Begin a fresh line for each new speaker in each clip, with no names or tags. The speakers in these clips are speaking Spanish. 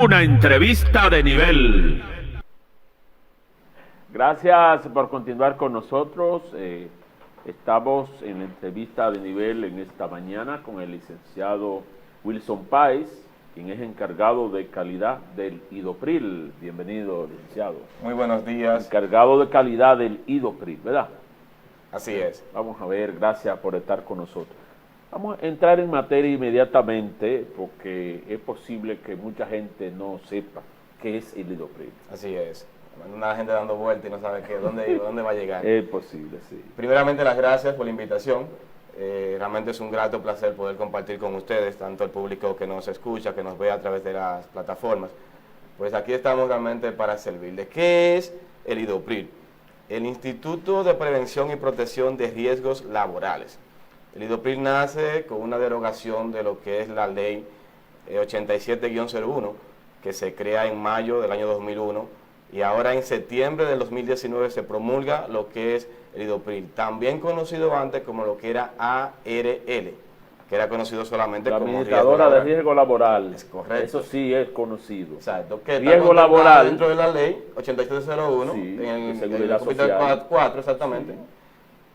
Una entrevista de nivel. Gracias por continuar con nosotros. Estamos en la entrevista de nivel en esta mañana con el licenciado Wilson Páez, quien es encargado de calidad del IDOPRIL. Bienvenido, licenciado.
Muy buenos días.
Encargado de calidad del IDOPRIL, ¿verdad?
Así es.
Vamos a ver, gracias por estar con nosotros. Vamos a entrar en materia inmediatamente porque es posible que mucha gente no sepa qué es el IDOPRIL.
Así es. Una gente dando vueltas y no sabe dónde va a llegar.
Es posible, sí.
Primeramente, las gracias por la invitación. Realmente es un grato placer poder compartir con ustedes, tanto el público que nos escucha, que nos ve a través de las plataformas. Pues aquí estamos realmente para servirles. ¿Qué es el IDOPRIL? El Instituto de Prevención y Protección de Riesgos Laborales. El IDOPRIL nace con una derogación de lo que es la ley 87-01, que se crea en mayo del año 2001, y ahora en septiembre del 2019 se promulga lo que es el IDOPRIL, también conocido antes como lo que era ARL, que era conocido solamente
la
como
administradora de riesgo laboral.
Es correcto.
Eso sí es conocido.
Exacto. Que
riesgo laboral
dentro de la ley 87-01,
sí,
en
seguridad
el
social
4, exactamente.
Sí.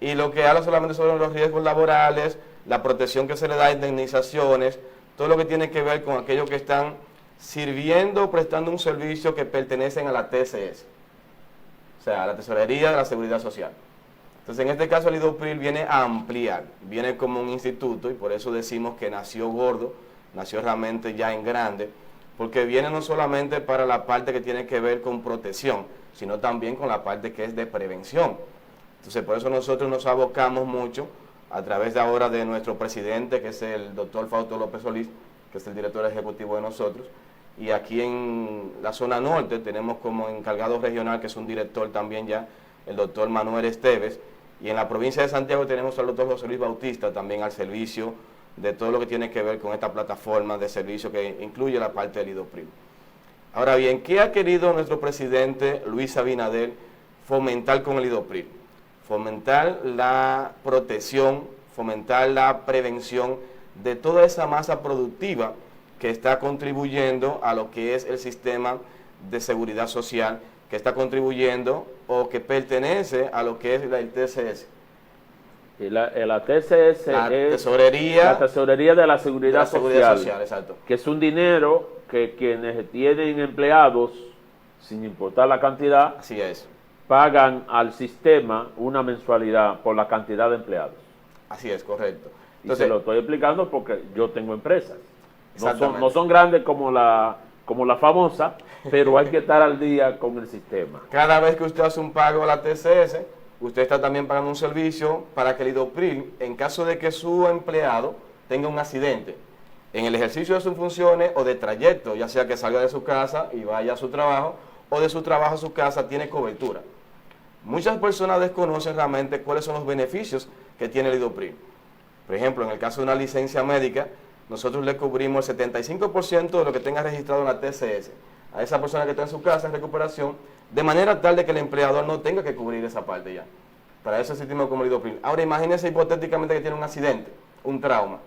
Y lo que habla solamente sobre los riesgos laborales, la protección que se le da, indemnizaciones, todo lo que tiene que ver con aquellos que están sirviendo, prestando un servicio que pertenecen a la TCS, o sea, a la Tesorería de la Seguridad Social. Entonces, en este caso, el IDOPRIL viene a ampliar, viene como un instituto, y por eso decimos que nació gordo, nació realmente ya en grande, porque viene no solamente para la parte que tiene que ver con protección, sino también con la parte que es de prevención. Entonces, por eso nosotros nos abocamos mucho a través de ahora de nuestro presidente, que es el doctor Fausto López Solís, que es el director ejecutivo de nosotros, y aquí en la zona norte tenemos como encargado regional, que es un director también ya, el doctor Manuel Esteves, y en la provincia de Santiago tenemos al doctor José Luis Bautista también al servicio de todo lo que tiene que ver con esta plataforma de servicio que incluye la parte del IDOPRIL. Ahora bien, ¿qué ha querido nuestro presidente Luis Abinader fomentar con el IDOPRIL? Fomentar la protección, fomentar la prevención de toda esa masa productiva que está contribuyendo a lo que es el sistema de seguridad social, que está contribuyendo o que pertenece a lo que es el TCS.
La TCS
La
es
tesorería,
la tesorería de la seguridad social,
exacto.
Que es un dinero que quienes tienen empleados, sin importar la cantidad,
Así es.
pagan al sistema una mensualidad por la cantidad de empleados.
Así es, correcto.
Entonces, y se lo estoy explicando porque yo tengo empresas. No son grandes como la famosa, pero hay que estar al día con el sistema.
Cada vez que usted hace un pago a la TCS, usted está también pagando un servicio para que el IDOPRIL, en caso de que su empleado tenga un accidente en el ejercicio de sus funciones o de trayecto, ya sea que salga de su casa y vaya a su trabajo, o de su trabajo a su casa, tiene cobertura. Muchas personas desconocen realmente cuáles son los beneficios que tiene el IDOPRIL. Por ejemplo, en el caso de una licencia médica, nosotros le cubrimos el 75% de lo que tenga registrado en la TCS a esa persona que está en su casa en recuperación, de manera tal de que el empleador no tenga que cubrir esa parte ya. Para eso existimos como el IDOPRIL. Ahora imagínense hipotéticamente que tiene un accidente, un trauma,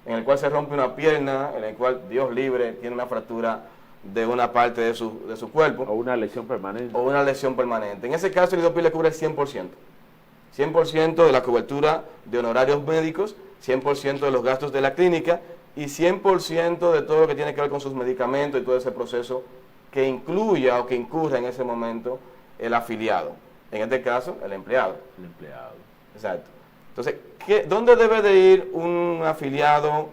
en el cual se rompe una pierna, en el cual, Dios libre, tiene una fractura de una parte de su cuerpo.
O una lesión permanente.
O una lesión permanente. En ese caso el IDOPRIL le cubre el 100%. 100% de la cobertura de honorarios médicos, 100% de los gastos de la clínica y 100% de todo lo que tiene que ver con sus medicamentos y todo ese proceso que incluya o que incurra en ese momento el afiliado. En este caso, el empleado.
El empleado.
Exacto. Entonces, ¿dónde debe de ir un afiliado,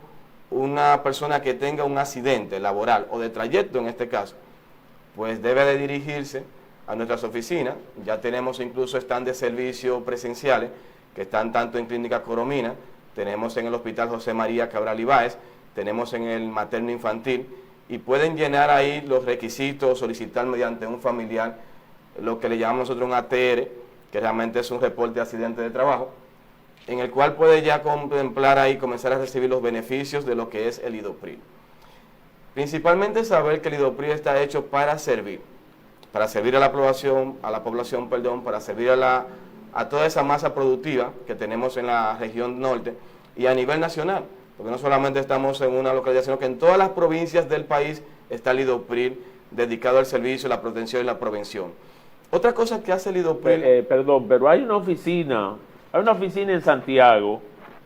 una persona que tenga un accidente laboral o de trayecto en este caso? Pues debe de dirigirse a nuestras oficinas. Ya tenemos incluso stand de servicio presenciales que están tanto en Clínica Coromina, tenemos en el Hospital José María Cabral Ibáez, tenemos en el materno infantil, y pueden llenar ahí los requisitos, solicitar mediante un familiar lo que le llamamos nosotros un ATR, que realmente es un reporte de accidente de trabajo, en el cual puede ya contemplar ahí, comenzar a recibir los beneficios de lo que es el IDOPRIL. Principalmente saber que el IDOPRIL está hecho para servir a la población, para servir a toda esa masa productiva que tenemos en la región norte y a nivel nacional, porque no solamente estamos en una localidad, sino que en todas las provincias del país está el Lidopril dedicado al servicio, la protección y la prevención. Otra cosa que hace el Lidopril...
Perdón, pero hay una oficina en Santiago,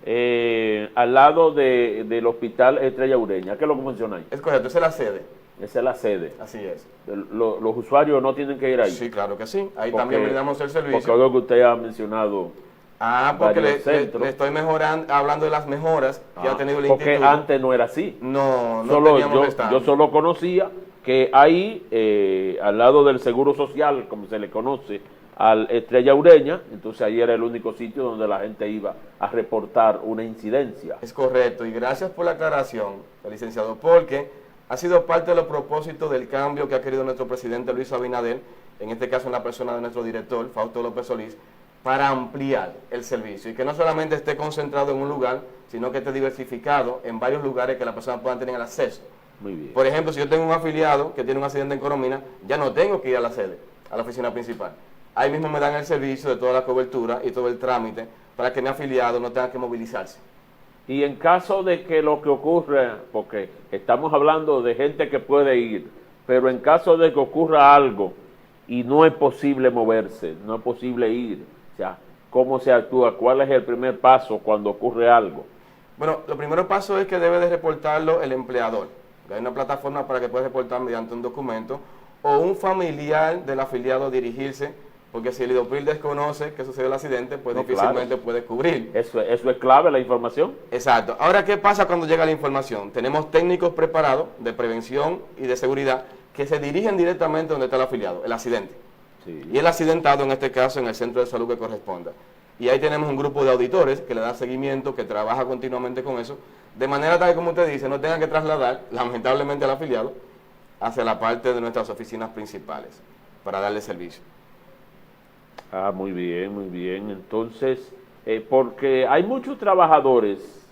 al lado del Hospital Estrella Ureña. ¿Qué es lo que menciona ahí?
Es correcto, esa es la sede.
Esa es la sede.
Así es.
Los usuarios no tienen que ir ahí.
Sí, claro que sí. Ahí también brindamos el servicio.
Porque algo que usted ha mencionado.
Porque le estoy hablando de las mejoras que ha tenido el
porque
instituto.
antes no era así.
No
teníamos yo solo conocía que ahí, al lado del Seguro Social, como se le conoce, al Estrella Ureña, entonces ahí era el único sitio donde la gente iba a reportar una incidencia.
Es correcto, y gracias por la aclaración, licenciado, porque ha sido parte de los propósitos del cambio que ha querido nuestro presidente Luis Abinader, en este caso en la persona de nuestro director, Fausto López Solís, para ampliar el servicio y que no solamente esté concentrado en un lugar, sino que esté diversificado en varios lugares que las personas puedan tener el acceso.
Muy bien.
Por ejemplo, si yo tengo un afiliado que tiene un accidente en Coromina, ya no tengo que ir a la sede, a la oficina principal. Ahí mismo me dan el servicio de toda la cobertura y todo el trámite para que mi afiliado no tenga que movilizarse.
Y en caso de que lo que ocurra, porque estamos hablando de gente que puede ir, pero en caso de que ocurra algo y no es posible moverse, no es posible ir, o sea, ¿cómo se actúa? ¿Cuál es el primer paso cuando ocurre algo?
Bueno, lo primero paso es que debe de reportarlo el empleador. Hay una plataforma para que pueda reportar mediante un documento o un familiar del afiliado dirigirse, porque si el Lidopril desconoce que sucedió el accidente, pues difícilmente puede cubrir.
Eso es clave, la información.
Exacto. Ahora, ¿qué pasa cuando llega la información? Tenemos técnicos preparados de prevención y de seguridad que se dirigen directamente donde está el afiliado, el accidente.
Sí.
Y el accidentado, en este caso, en el centro de salud que corresponda. Y ahí tenemos un grupo de auditores que le da seguimiento, que trabaja continuamente con eso, de manera tal que, como usted dice, no tengan que trasladar, lamentablemente, al afiliado hacia la parte de nuestras oficinas principales para darle servicio.
Muy bien, muy bien. Entonces, porque hay muchos trabajadores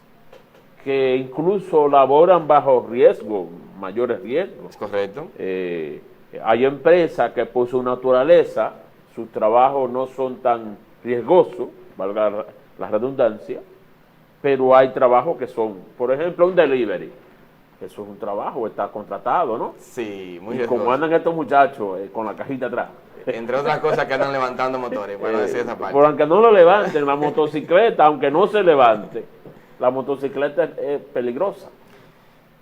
que incluso laboran bajo riesgo, mayores riesgos.
Es correcto.
Hay empresas que por su naturaleza, sus trabajos no son tan riesgosos, valga la redundancia, pero hay trabajos que son, por ejemplo, un delivery. Eso es un trabajo, está contratado, ¿no?
Sí, muy
y
riesgoso.
como andan estos muchachos con la cajita atrás.
Entre otras cosas que andan levantando motores, bueno, decir esa parte.
Por aunque no lo levanten, la motocicleta, aunque no se levante, la motocicleta es peligrosa.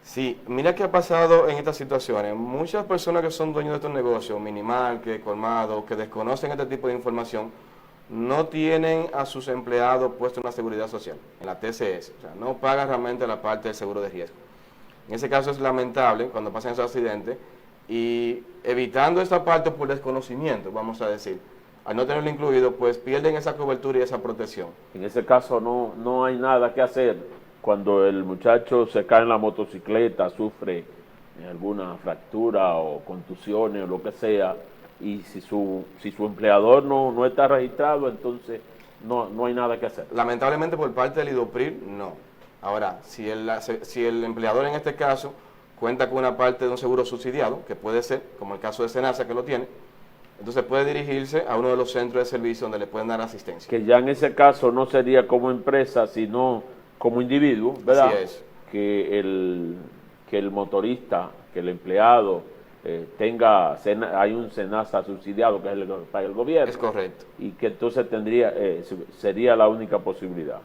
Sí, mira qué ha pasado en estas situaciones. Muchas personas que son dueños de estos negocios, Minimal, que Colmado, que desconocen este tipo de información, no tienen a sus empleados puesto en la seguridad social, en la TCS, o sea, no pagan realmente la parte del seguro de riesgo. En ese caso es lamentable cuando pasan esos accidentes y evitando esta parte por desconocimiento, vamos a decir, al no tenerlo incluido, pues pierden esa cobertura y esa protección.
En ese caso no hay nada que hacer cuando el muchacho se cae en la motocicleta, sufre alguna fractura o contusiones o lo que sea, y si su empleador no está registrado, entonces no hay nada que hacer.
Lamentablemente por parte del Lidopril, no. Ahora, si el empleador en este caso cuenta con una parte de un seguro subsidiado, que puede ser, como el caso de Senasa que lo tiene, entonces puede dirigirse a uno de los centros de servicio donde le pueden dar asistencia.
Que ya en ese caso no sería como empresa, sino como individuo, ¿verdad?
Así es.
Que el motorista, que el empleado hay un Senasa subsidiado que es el que paga el gobierno.
Es correcto.
Y que entonces sería la única posibilidad.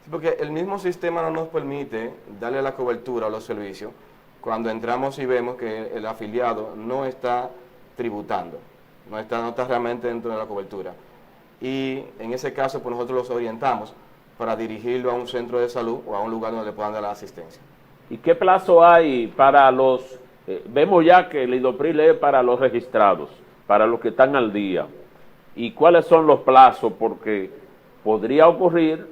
Sí, porque el mismo sistema no nos permite darle la cobertura a los servicios cuando entramos y vemos que el afiliado no está tributando, no está realmente dentro de la cobertura. Y en ese caso, pues nosotros los orientamos para dirigirlo a un centro de salud o a un lugar donde le puedan dar la asistencia.
¿Y qué plazo hay para los, vemos ya que el Lidopril es para los registrados, para los que están al día? ¿Y cuáles son los plazos? Porque podría ocurrir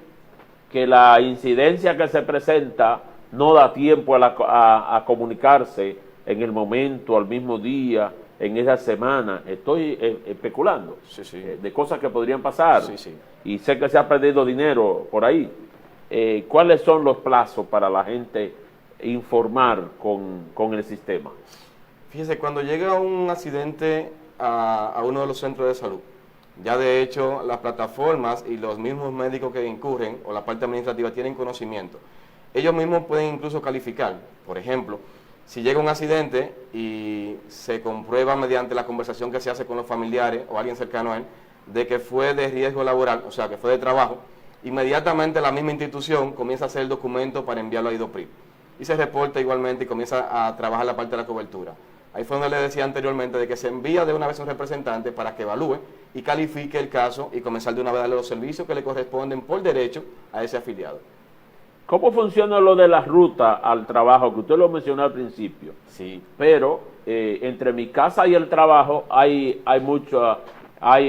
que la incidencia que se presenta no da tiempo a comunicarse en el momento, al mismo día, en esa semana. Estoy especulando de cosas que podrían pasar. Y sé que se ha perdido dinero por ahí. ¿Cuáles son los plazos para la gente informar con el sistema?
Fíjese, cuando llega un accidente a uno de los centros de salud, ya de hecho las plataformas y los mismos médicos que incurren o la parte administrativa tienen conocimiento. Ellos mismos pueden incluso calificar, por ejemplo, Si llega un accidente y se comprueba mediante la conversación que se hace con los familiares o alguien cercano a él, de que fue de riesgo laboral, o sea, que fue de trabajo, inmediatamente la misma institución comienza a hacer el documento para enviarlo a IDOPRIL. Y se reporta igualmente y comienza a trabajar la parte de la cobertura. Ahí fue donde le decía anteriormente de que se envía de una vez un representante para que evalúe y califique el caso y comenzar de una vez a darle los servicios que le corresponden por derecho a ese afiliado.
¿Cómo funciona lo de la ruta al trabajo? Que usted lo mencionó al principio.
Sí.
Pero entre mi casa y el trabajo hay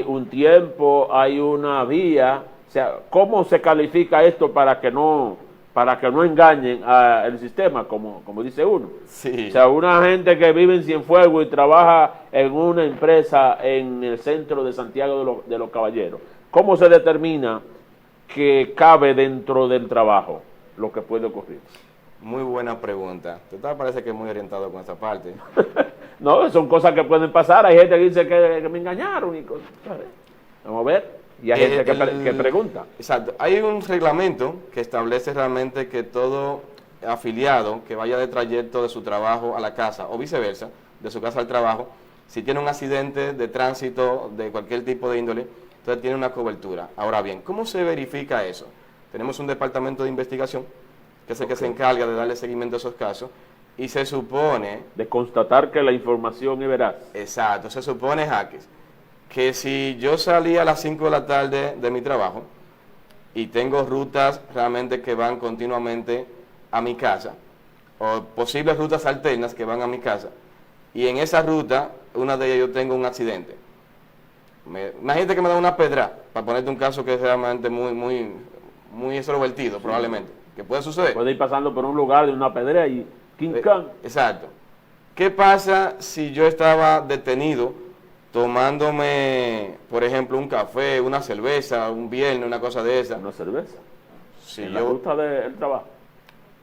un tiempo, hay una vía. O sea, ¿cómo se califica esto para que no engañen al sistema, como dice uno?
Sí.
O sea, una gente que vive en Cienfuegos y trabaja en una empresa en el centro de Santiago de los Caballeros, ¿cómo se determina que cabe dentro del trabajo lo que puede ocurrir?
Muy buena pregunta. Usted parece que es muy orientado con esta parte.
No, son cosas que pueden pasar. Hay gente que dice que me engañaron y cosas. Vamos a ver. Y hay gente que pregunta.
Exacto. Hay un reglamento que establece realmente que todo afiliado que vaya de trayecto de su trabajo a la casa o viceversa, de su casa al trabajo, si tiene un accidente de tránsito de cualquier tipo de índole, entonces tiene una cobertura. Ahora bien, ¿cómo se verifica eso? Tenemos un departamento de investigación que es el que se encarga de darle seguimiento a esos casos y se supone...
De constatar que la información es veraz.
Exacto, se supone, Jaques, que si yo salí a las 5 de la tarde de mi trabajo y tengo rutas realmente que van continuamente a mi casa, o posibles rutas alternas que van a mi casa, y en esa ruta, una de ellas yo tengo un accidente. Imagínate que me da una pedra, para ponerte un caso que es realmente muy extrovertido, sí, probablemente, que puede suceder.
Puede ir pasando por un lugar de una pedrea y quincán.
Exacto. ¿Qué pasa si yo estaba detenido tomándome, por ejemplo, un café, una cerveza, un viernes, una cosa de esa?
¿Una cerveza?
Si
¿En la ruta del trabajo?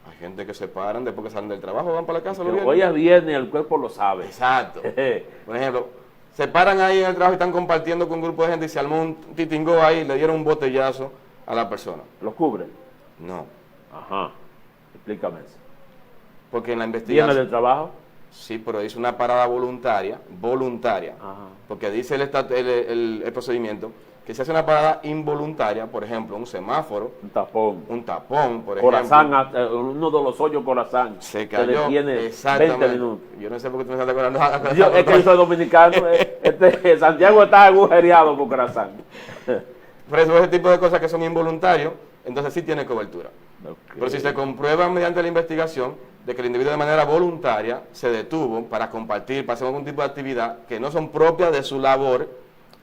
Hay gente que se paran después que salen del trabajo, van para la casa.
Hoy es viernes, el cuerpo lo sabe.
Exacto. Por ejemplo, se paran ahí en el trabajo y están compartiendo con un grupo de gente y se armó un titingó ahí y le dieron un botellazo a la persona.
¿Lo cubre?
No.
Ajá. Explícame eso.
Porque en la investigación...
¿Viene del trabajo?
Sí, pero hizo una parada voluntaria,
Ajá.
porque dice el procedimiento que se hace una parada involuntaria, por ejemplo, un semáforo,
un tapón,
por
Corazán,
ejemplo.
uno de los hoyos Corazán,
se cayó,
tiene
exactamente.
20 minutos.
Yo no sé por qué tú me estás acordando.
Es que yo soy dominicano, Santiago está agujereado por Corazán.
Por eso ese tipo de cosas que son involuntarios, entonces sí tiene cobertura. Okay. Pero si se comprueba mediante la investigación de que el individuo de manera voluntaria se detuvo para compartir, para hacer algún tipo de actividad que no son propias de su labor,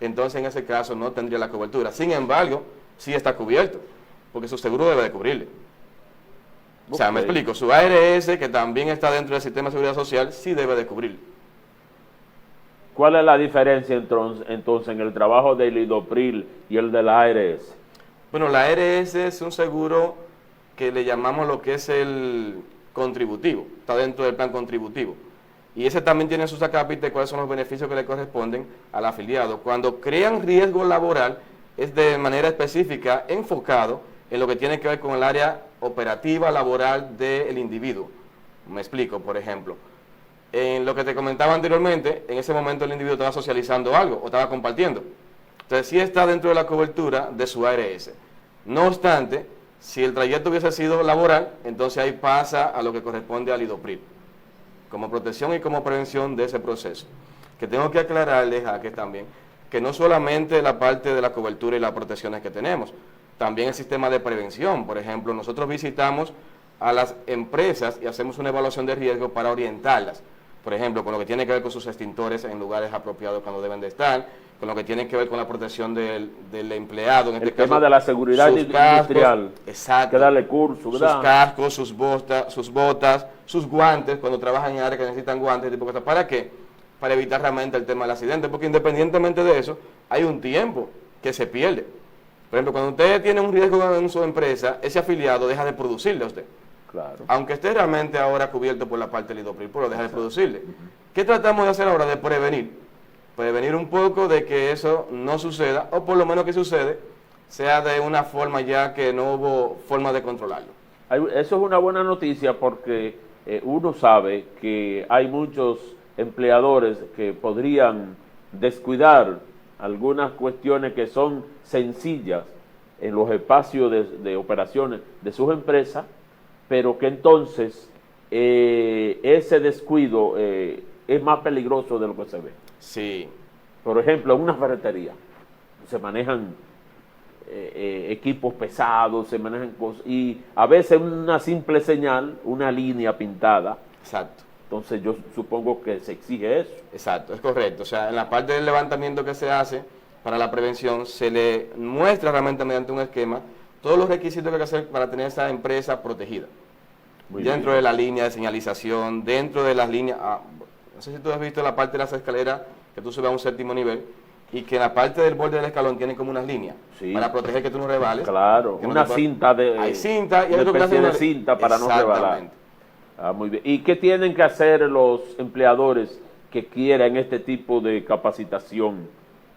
entonces en ese caso no tendría la cobertura. Sin embargo, sí está cubierto, porque su seguro debe de cubrirle. Okay. O sea, me explico, su ARS, que también está dentro del sistema de seguridad social, sí debe de cubrirle.
¿Cuál es la diferencia entonces en el trabajo del IDOPRIL y el de la ARS?
Bueno, la ARS es un seguro que le llamamos lo que es el contributivo, está dentro del plan contributivo. Y ese también tiene sus acápites, cuáles son los beneficios que le corresponden al afiliado. Cuando crean riesgo laboral, es de manera específica, enfocado en lo que tiene que ver con el área operativa laboral del individuo. Me explico, por ejemplo. En lo que te comentaba anteriormente, en ese momento el individuo estaba socializando algo o estaba compartiendo. Entonces sí está dentro de la cobertura de su ARS. No obstante, si el trayecto hubiese sido laboral, entonces ahí pasa a lo que corresponde al IDOPRIL, como protección y como prevención de ese proceso. Que tengo que aclararles a que también, que no solamente la parte de la cobertura y las protecciones que tenemos, también el sistema de prevención. Por ejemplo, nosotros visitamos a las empresas y hacemos una evaluación de riesgo para orientarlas. Por ejemplo, con lo que tiene que ver con sus extintores en lugares apropiados cuando deben de estar, con lo que tiene que ver con la protección del empleado, en este caso,
tema de la seguridad industrial,
exacto,
que darle curso, ¿verdad?
Sus cascos, sus botas, sus guantes, cuando trabajan en áreas que necesitan guantes, tipo de cosas. ¿Para qué? Para evitar realmente el tema del accidente, porque independientemente de eso, hay un tiempo que se pierde. Por ejemplo, cuando usted tiene un riesgo en su empresa, ese afiliado deja de producirle a usted.
Claro.
Aunque esté realmente ahora cubierto por la parte del IDOPRIL, pero deja de producirle. ¿Qué tratamos de hacer ahora? De prevenir un poco de que eso no suceda, o por lo menos que sucede, sea de una forma ya que no hubo forma de controlarlo.
Eso es una buena noticia porque uno sabe que hay muchos empleadores que podrían descuidar algunas cuestiones que son sencillas en los espacios de operaciones de sus empresas, pero que entonces ese descuido es más peligroso de lo que se ve.
Sí.
Por ejemplo, en una ferretería se manejan equipos pesados, se manejan cosas, y a veces una simple señal, una línea pintada.
Exacto.
Entonces yo supongo que se exige eso.
Exacto, es correcto. O sea, en la parte del levantamiento que se hace para la prevención, se le muestra realmente mediante un esquema todos los requisitos que hay que hacer para tener esa empresa protegida.
Muy
dentro
bien.
de la línea de señalización, dentro de las líneas. No sé si tú has visto la parte de las escaleras que tú subes a un séptimo nivel y que en la parte del borde del escalón tiene como unas líneas
Sí.
para proteger que tú no rebales.
Claro,
que no
una
te puedas-
cinta de
Hay cinta y hay
una
otro que
especie
hace
de
una-
cinta para no rebalar.
Exactamente.
Muy bien. ¿Y qué tienen que hacer los empleadores que quieran este tipo de capacitación?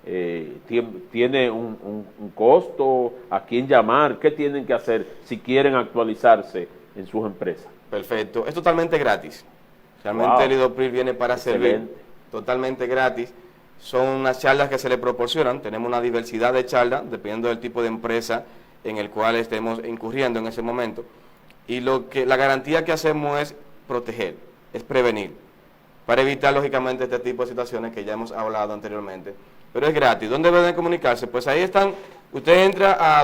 ¿Tiene un costo? ¿A quién llamar? ¿Qué tienen que hacer si quieren actualizarse en sus empresas?
Perfecto. Es totalmente gratis. Realmente
Wow.
el IDOPRIL viene para servir.
Excelente.
Totalmente gratis. Son unas charlas que se le proporcionan. Tenemos una diversidad de charlas, dependiendo del tipo de empresa en el cual estemos incurriendo en ese momento. Y la garantía que hacemos es proteger, es prevenir, para evitar lógicamente este tipo de situaciones que ya hemos hablado anteriormente. Pero es gratis. ¿Dónde deben comunicarse? Pues ahí están. Usted entra a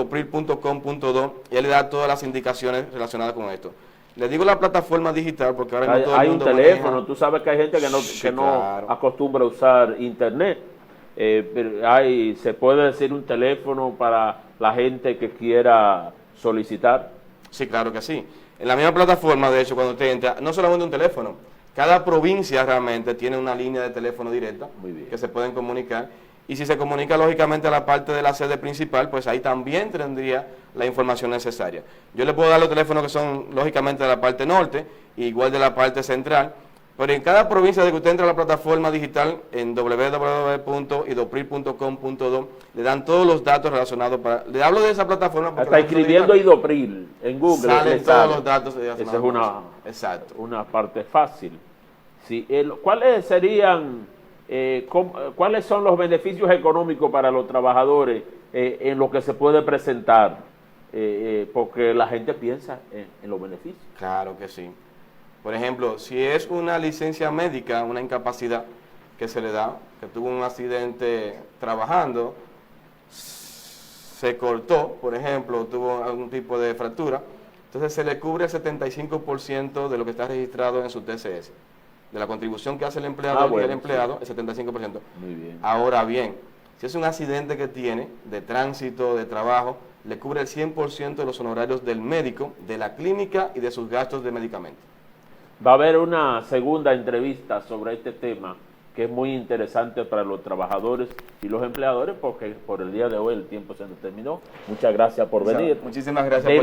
www.idopril.com.do y él le da todas las indicaciones relacionadas con esto. Les digo la plataforma digital porque ahora mismo todo el
Hay un
mundo
teléfono,
maneja.
tú sabes que hay gente
Sí,
que no
claro.
acostumbra a usar internet. Pero se puede decir un teléfono para la gente que quiera solicitar.
Sí, claro que sí. En la misma plataforma, de hecho, cuando usted entra, no solamente un teléfono, cada provincia realmente tiene una línea de teléfono directa
Muy bien.
que se pueden comunicar. Y si se comunica lógicamente a la parte de la sede principal, pues ahí también tendría la información necesaria. Yo le puedo dar los teléfonos que son lógicamente de la parte norte, igual de la parte central, pero en cada provincia de que usted entra a la plataforma digital en www.idopril.com.do le dan todos los datos relacionados para... Le hablo de esa plataforma porque
Hasta escribiendo Idopril en Google
salen
le
todos
sale.
los datos
Esa es
relacionados con eso. Exacto.
una parte fácil. Sí, ¿cuáles serían, cuáles son los beneficios económicos para los trabajadores en lo que se puede presentar? Porque la gente piensa en los beneficios.
Claro que sí. Por ejemplo, si es una licencia médica, una incapacidad que se le da, que tuvo un accidente trabajando, se cortó, por ejemplo, tuvo algún tipo de fractura, entonces se le cubre el 75% de lo que está registrado en su TCS, de la contribución que hace el empleador y el empleado, el 75%.
Muy bien.
Ahora bien, si es un accidente que tiene de tránsito, de trabajo, le cubre el 100% de los honorarios del médico, de la clínica y de sus gastos de medicamento.
Va a haber una segunda entrevista sobre este tema que es muy interesante para los trabajadores y los empleadores porque por el día de hoy el tiempo se nos terminó. Muchas gracias por venir.
Muchísimas gracias por